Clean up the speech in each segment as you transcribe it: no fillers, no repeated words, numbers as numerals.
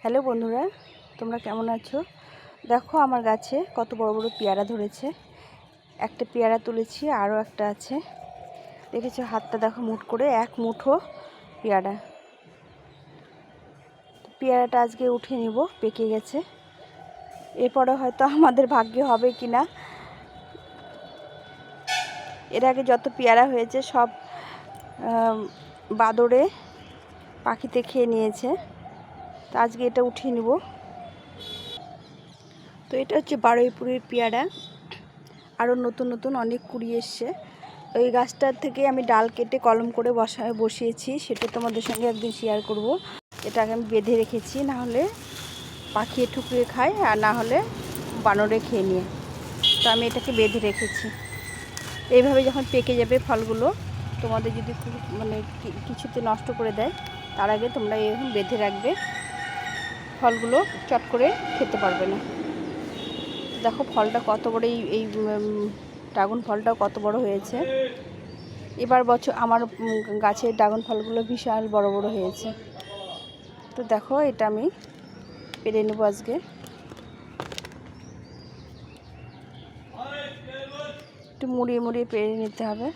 Hello বন্ধুরা, তোমরা কেমন আছো? দেখো আমার গাছে কত বড় বড় পেয়ারা ধরেছে। একটা পেয়ারা তুলেছি, আরও একটা আছে। দেখেছো হাতটা দেখো, মুঠ করে এক মুঠো পেয়ারা। পেয়ারাটা আজকে উঠে নিব, পেকে গেছে। এরপরে হয়তো আমাদের ভাগ্যে হবে কি না। এর আগে যত পেয়ারা হয়েছে সব বাদরে পাখিতে খেয়ে নিয়েছে। তো আজকে এটা উঠিয়ে নিব। তো এটা হচ্ছে বারুইপুরের পেয়ারা। আরও নতুন নতুন অনেক কুড়ি এসছে। ওই গাছটার থেকে আমি ডাল কেটে কলম করে বসিয়েছি, সেটা তোমাদের সঙ্গে একদিন শেয়ার করব। এটাকে আমি বেঁধে রেখেছি, না হলে পাখি ঠুকরে খায়, আর না হলে বানরে খেয়ে নিয়ে। তো আমি এটাকে বেঁধে রেখেছি। এইভাবে যখন পেকে যাবে ফলগুলো, তোমাদের যদি খুব কিছুতে নষ্ট করে দেয়, তার আগে তোমরা এরকম বেঁধে রাখবে। ফলগুলো চট করে খেতে পারবে না। দেখো ফলটা কত বড়, এই ড্রাগন ফলটাও কত বড় হয়েছে। এবার বছর আমার গাছের ড্রাগন ফলগুলো বিশাল বড় বড় হয়েছে। তো দেখো এটা আমি পেরে নেবো আজকে। একটু মুড়িয়ে মুড়িয়ে পেরে নিতে হবে।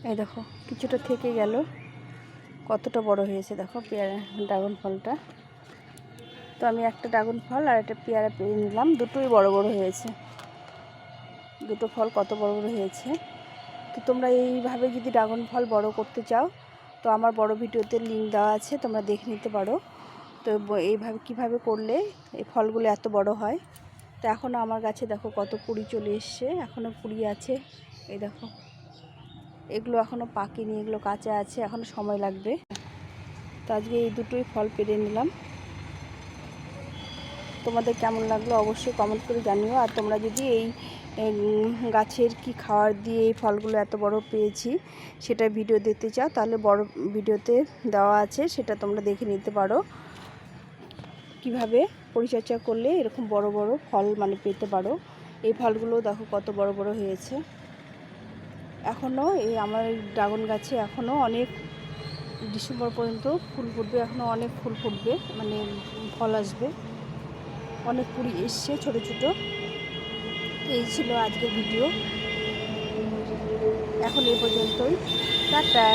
এই দেখো কিছুটা থেকে গেল, কতটা বড় হয়েছে দেখো পেয়ারা ড্রাগন ফলটা। তো আমি একটা ড্রাগন ফল আর একটা পেয়ারা পেরে নিলাম, দুটোই বড় বড় হয়েছে। দুটো ফল কত বড় বড় হয়েছে। তো তোমরা এইভাবে যদি ড্রাগন ফল বড় করতে চাও, তো আমার বড় ভিডিওতে লিঙ্ক দেওয়া আছে, তোমরা দেখে নিতে পারো। তো এইভাবে কিভাবে করলে এই ফলগুলো এত বড় হয়। তো এখনও আমার গাছে দেখো কত কুড়ি চলে এসছে, এখনও কুড়ি আছে। এই দেখো এগুলো এখনও পাকেনি, এগুলো কাঁচা আছে, এখনও সময় লাগবে। তো আজকে এই দুটোই ফল পেরে নিলাম। তোমাদের কেমন লাগলো অবশ্যই কমেন্ট করে জানিও। আর তোমরা যদি এই গাছের কি খাবার দিয়ে এই ফলগুলো এত বড় পেয়েছি সেটা ভিডিও দেখতে চাও, তাহলে বড় ভিডিওতে দেওয়া আছে, সেটা তোমরা দেখে নিতে পারো। কিভাবে পরিচর্যা করলে এরকম বড় বড় ফল পেতে পারো। এই ফলগুলো দেখো কত বড় বড় হয়েছে। এখনও এই আমার ড্রাগন গাছে এখনও অনেক ডিসেম্বর পর্যন্ত ফুল ফুটবে, এখনও অনেক ফুল ফুটবে, ফল আসবে। অনেক কুড়ি এসছে ছোট ছোট। এই ছিল আজকের ভিডিও, এখন এই পর্যন্তই। টাটা।